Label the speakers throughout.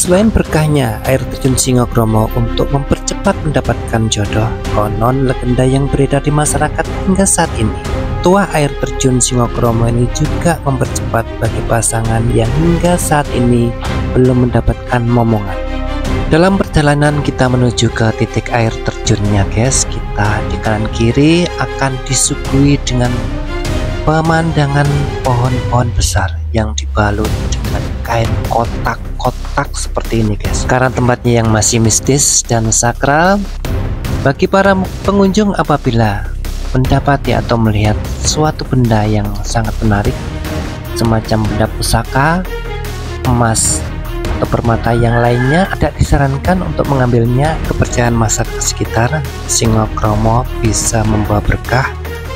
Speaker 1: Selain berkahnya air terjun Singokromo untuk mempercepat mendapatkan jodoh, konon legenda yang beredar di masyarakat hingga saat ini, tuah air terjun Singokromo ini juga mempercepat bagi pasangan yang hingga saat ini belum mendapatkan momongan. Dalam perjalanan kita menuju ke titik air terjunnya guys, kita di kanan kiri akan disuguhi dengan pemandangan pohon-pohon besar yang dibalut dengan kain kotak-kotak seperti ini guys. Karena tempatnya yang masih mistis dan sakral, bagi para pengunjung apabila mendapati atau melihat suatu benda yang sangat menarik semacam benda pusaka, emas atau permata yang lainnya, tidak disarankan untuk mengambilnya. Kepercayaan masyarakat sekitar, Singokromo bisa membawa berkah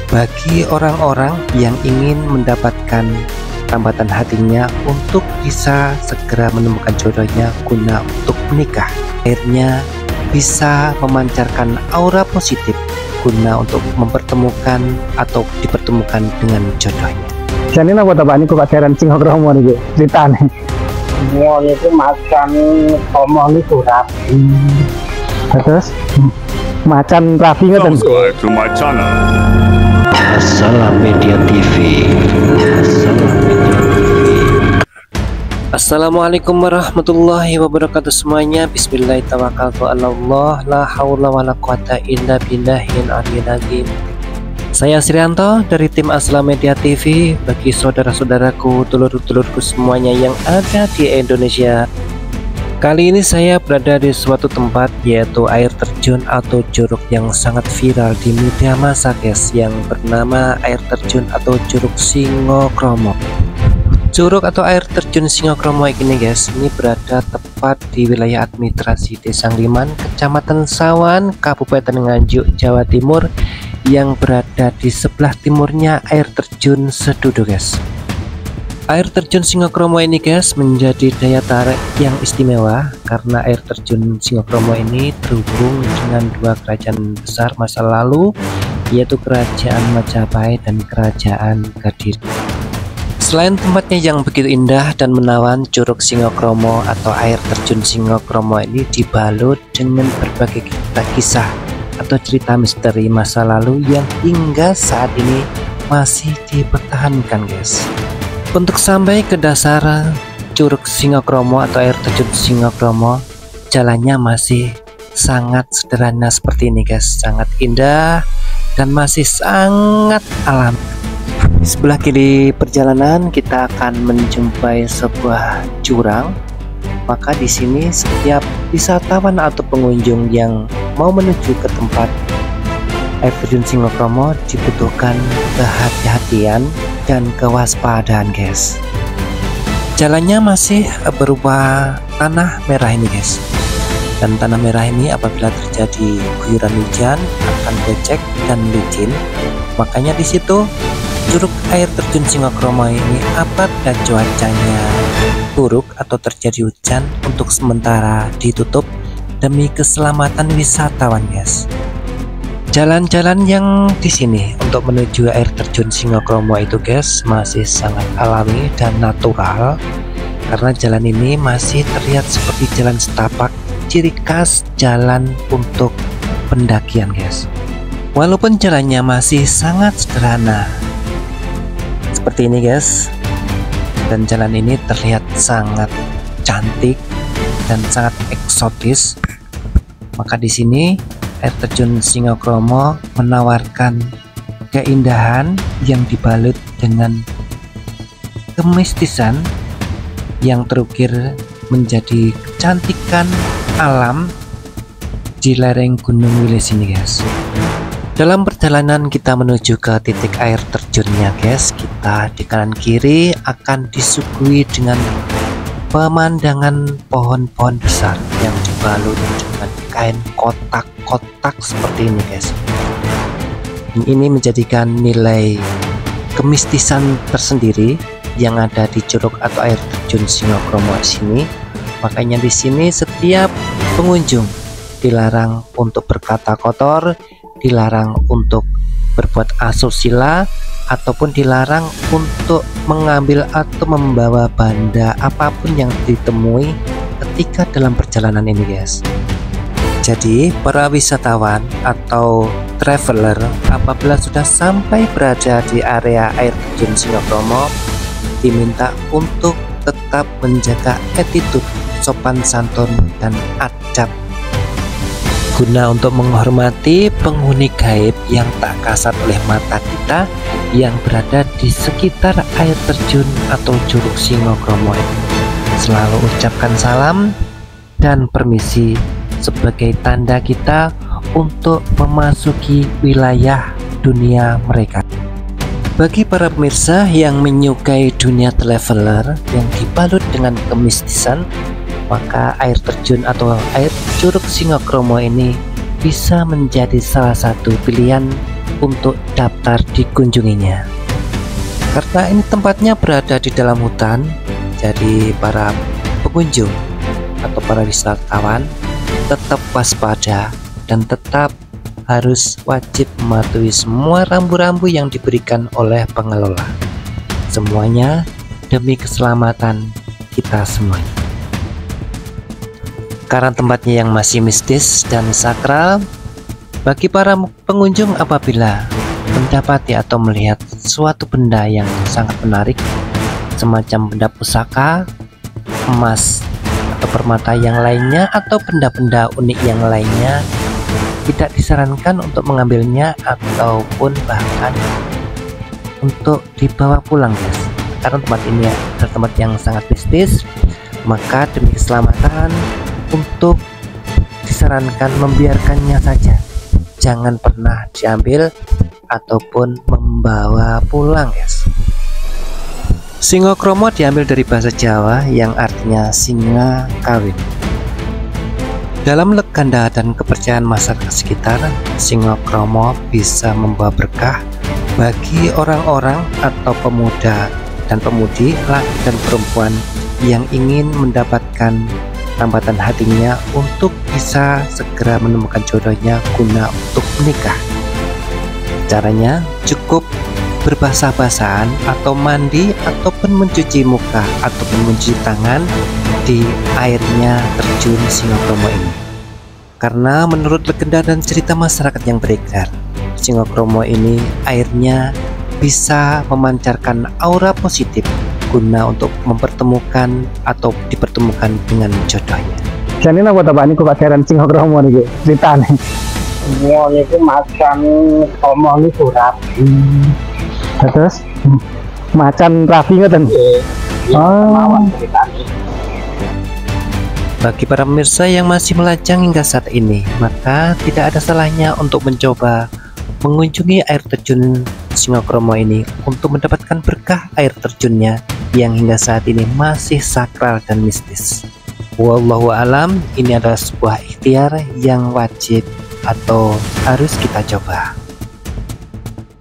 Speaker 1: bagi orang-orang yang ingin mendapatkan tambatan hatinya untuk bisa segera menemukan jodohnya guna untuk menikah. Airnya bisa memancarkan aura positif guna untuk mempertemukan atau dipertemukan dengan jodohnya.
Speaker 2: Jadi apa Pak ini kok ajaran Singokromo nih ceritanya?
Speaker 3: Mau itu macan omong itu rapi.
Speaker 2: Terus macan rapi nggak?
Speaker 4: Subscribe to my channel.
Speaker 1: Assalam Media TV. Assalamualaikum warahmatullahi wabarakatuh semuanya. Bismillahirrahmanirrahim. La haula wala quwata illa billahil aliyyil azim. Saya Srianto dari tim Assalam Media TV. Bagi saudara-saudaraku, dulur-dulurku semuanya yang ada di Indonesia, kali ini saya berada di suatu tempat yaitu air terjun atau curug yang sangat viral di media massa guys, yang bernama air terjun atau curug Singokromo. Curug atau air terjun Singokromo ini guys, ini berada tepat di wilayah administrasi Desa Ngliman, Kecamatan Sawan, Kabupaten Nganjuk, Jawa Timur, yang berada di sebelah timurnya air terjun Sedudo guys. Air terjun Singokromo ini guys menjadi daya tarik yang istimewa karena air terjun Singokromo ini terhubung dengan dua kerajaan besar masa lalu, yaitu Kerajaan Majapahit dan Kerajaan Kediri. Selain tempatnya yang begitu indah dan menawan, curug Singokromo atau air terjun Singokromo ini dibalut dengan berbagai kisah atau cerita misteri masa lalu yang hingga saat ini masih dipertahankan guys. Untuk sampai ke dasar curug Singokromo atau air terjun Singokromo, jalannya masih sangat sederhana seperti ini guys, sangat indah dan masih sangat alami. Di sebelah kiri perjalanan kita akan menjumpai sebuah jurang. Maka di sini setiap wisatawan atau pengunjung yang mau menuju ke tempat air terjun Singokromo dibutuhkan kehati-hatian dan kewaspadaan guys. Jalannya masih berupa tanah merah ini guys, dan tanah merah ini apabila terjadi guyuran hujan akan becek dan licin. Makanya di situ curug air terjun Singokromo ini apabila cuacanya buruk atau terjadi hujan untuk sementara ditutup demi keselamatan wisatawan guys. Jalan-jalan yang di sini untuk menuju air terjun Singokromo itu guys masih sangat alami dan natural, karena jalan ini masih terlihat seperti jalan setapak, ciri khas jalan untuk pendakian guys. Walaupun jalannya masih sangat sederhana seperti ini guys, dan jalan ini terlihat sangat cantik dan sangat eksotis, maka di sini air terjun Singokromo menawarkan keindahan yang dibalut dengan kemistisan yang terukir menjadi kecantikan alam di lereng Gunung Wilis ini guys. Dalam perjalanan kita menuju ke titik air terjunnya guys, kita di kanan kiri akan disuguhi dengan pemandangan pohon-pohon besar yang dibalut dengan kain kotak-kotak seperti ini guys. Ini menjadikan nilai kemistisan tersendiri yang ada di curug atau air terjun Singokromo sini. Makanya di sini setiap pengunjung dilarang untuk berkata kotor, dilarang untuk berbuat asusila, ataupun dilarang untuk mengambil atau membawa benda apapun yang ditemui ketika dalam perjalanan ini, guys. Jadi para wisatawan atau traveler apabila sudah sampai berada di area air terjun Singokromo diminta untuk tetap menjaga attitude, sopan santun, dan adab guna untuk menghormati penghuni gaib yang tak kasat oleh mata kita yang berada di sekitar air terjun atau Curug Singokromo ini. Selalu ucapkan salam dan permisi sebagai tanda kita untuk memasuki wilayah dunia mereka. Bagi para pemirsa yang menyukai dunia traveler yang dibalut dengan kemistisan, maka air terjun atau air Curug Singokromo ini bisa menjadi salah satu pilihan untuk daftar dikunjunginya. Karena ini tempatnya berada di dalam hutan, jadi para pengunjung atau para wisatawan tetap waspada dan tetap harus wajib mematuhi semua rambu-rambu yang diberikan oleh pengelola. Semuanya demi keselamatan kita semuanya. Karena tempatnya yang masih mistis dan sakral, bagi para pengunjung apabila mendapati atau melihat suatu benda yang sangat menarik semacam benda pusaka, emas, atau permata yang lainnya, atau benda-benda unik yang lainnya, tidak disarankan untuk mengambilnya ataupun bahkan untuk dibawa pulang, guys. Karena tempat ini adalah tempat yang sangat mistis, maka demi keselamatan untuk disarankan membiarkannya saja, jangan pernah diambil ataupun membawa pulang, guys. Singokromo diambil dari bahasa Jawa yang artinya singa kawin. Dalam legenda dan kepercayaan masyarakat sekitar, Singokromo bisa membawa berkah bagi orang-orang atau pemuda dan pemudi, laki dan perempuan yang ingin mendapatkan tambatan hatinya untuk bisa segera menemukan jodohnya guna untuk menikah. Caranya cukup berbasah-basahan atau mandi ataupun mencuci muka ataupun mencuci tangan di airnya terjun Singokromo ini. Karena menurut legenda dan cerita masyarakat yang beredar, Singokromo ini airnya bisa memancarkan aura positif guna untuk mempertemukan atau dipertemukan dengan jodohnya.
Speaker 2: Jadi napa ta Pak niku Pak Jaran Singokromo niku ceritane.
Speaker 3: Semua itu macan omong itu rapi.
Speaker 2: Terus macan rapi ngoten. Oh.
Speaker 1: Bagi para pemirsa yang masih melajang hingga saat ini, maka tidak ada salahnya untuk mencoba mengunjungi air terjun Singokromo ini untuk mendapatkan berkah air terjunnya yang hingga saat ini masih sakral dan mistis. Wallahu alam, ini adalah sebuah ikhtiar yang wajib atau harus kita coba.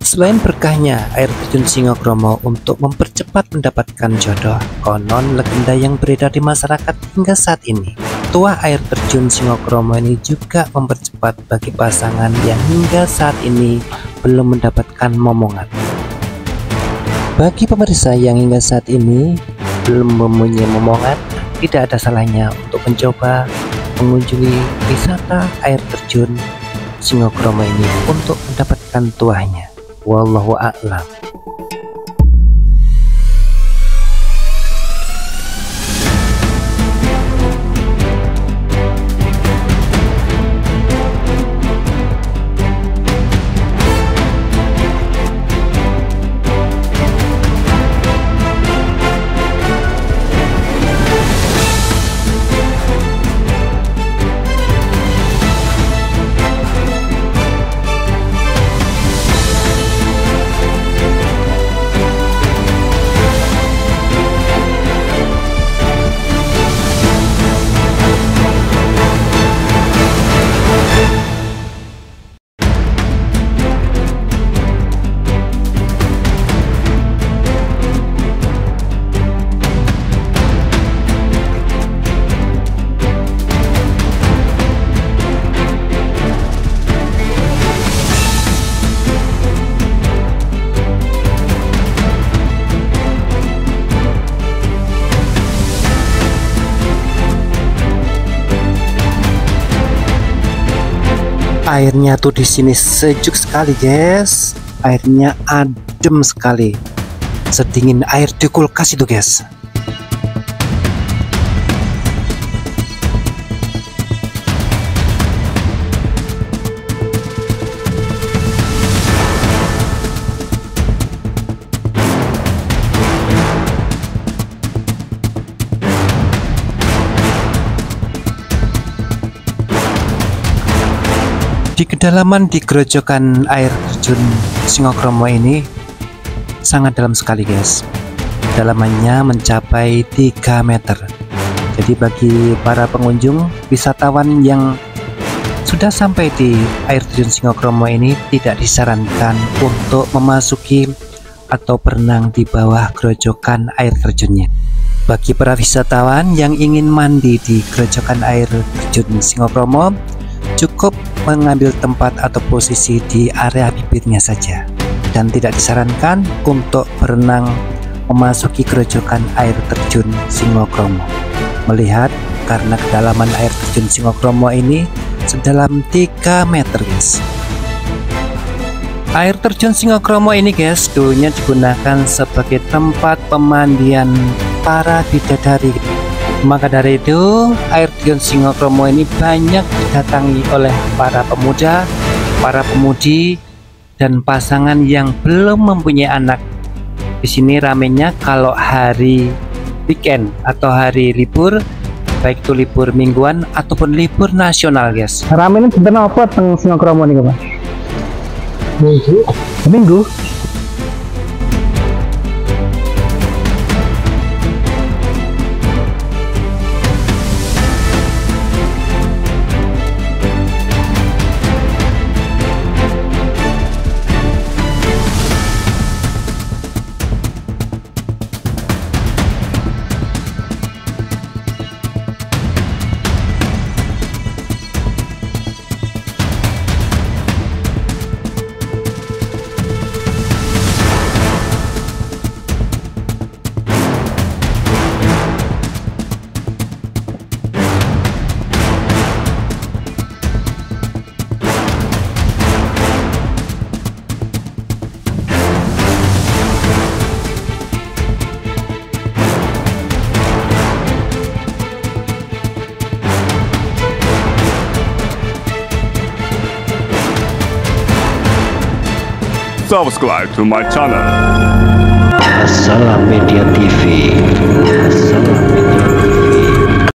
Speaker 1: Selain berkahnya air terjun Singokromo untuk mempercepat mendapatkan jodoh, konon legenda yang beredar di masyarakat hingga saat ini, tuah air terjun Singokromo ini juga mempercepat bagi pasangan yang hingga saat ini belum mendapatkan momongan. Bagi pemirsa yang hingga saat ini belum mempunyai momongan, tidak ada salahnya untuk mencoba mengunjungi wisata air terjun Singokromo ini untuk mendapatkan tuahnya. Wallahu a'lam. Airnya tuh di sini sejuk sekali, guys. Airnya adem sekali. Sedingin air di kulkas itu, guys. Di kedalaman di gerojokan air terjun Singokromo ini sangat dalam sekali, guys. Dalamannya mencapai 3 meter. Jadi bagi para pengunjung wisatawan yang sudah sampai di air terjun Singokromo ini tidak disarankan untuk memasuki atau berenang di bawah gerojokan air terjunnya. Bagi para wisatawan yang ingin mandi di gerojokan air terjun Singokromo, cukup mengambil tempat atau posisi di area bibirnya saja, dan tidak disarankan untuk berenang memasuki gerojokan air terjun Singokromo. Melihat karena kedalaman air terjun Singokromo ini sedalam 3 meter, guys. Air terjun Singokromo ini, guys, dulunya digunakan sebagai tempat pemandian para bidadari. Maka dari itu, air terjun Singokromo ini banyak didatangi oleh para pemuda, para pemudi, dan pasangan yang belum mempunyai anak. Di sini ramenya kalau hari weekend atau hari libur, baik itu libur mingguan ataupun libur nasional, guys.
Speaker 2: Rame ini sebenarnya apa teng Singokromo nih, Pak? Minggu.
Speaker 4: Subscribe to my channel.
Speaker 5: Assalam Media TV. Assalam.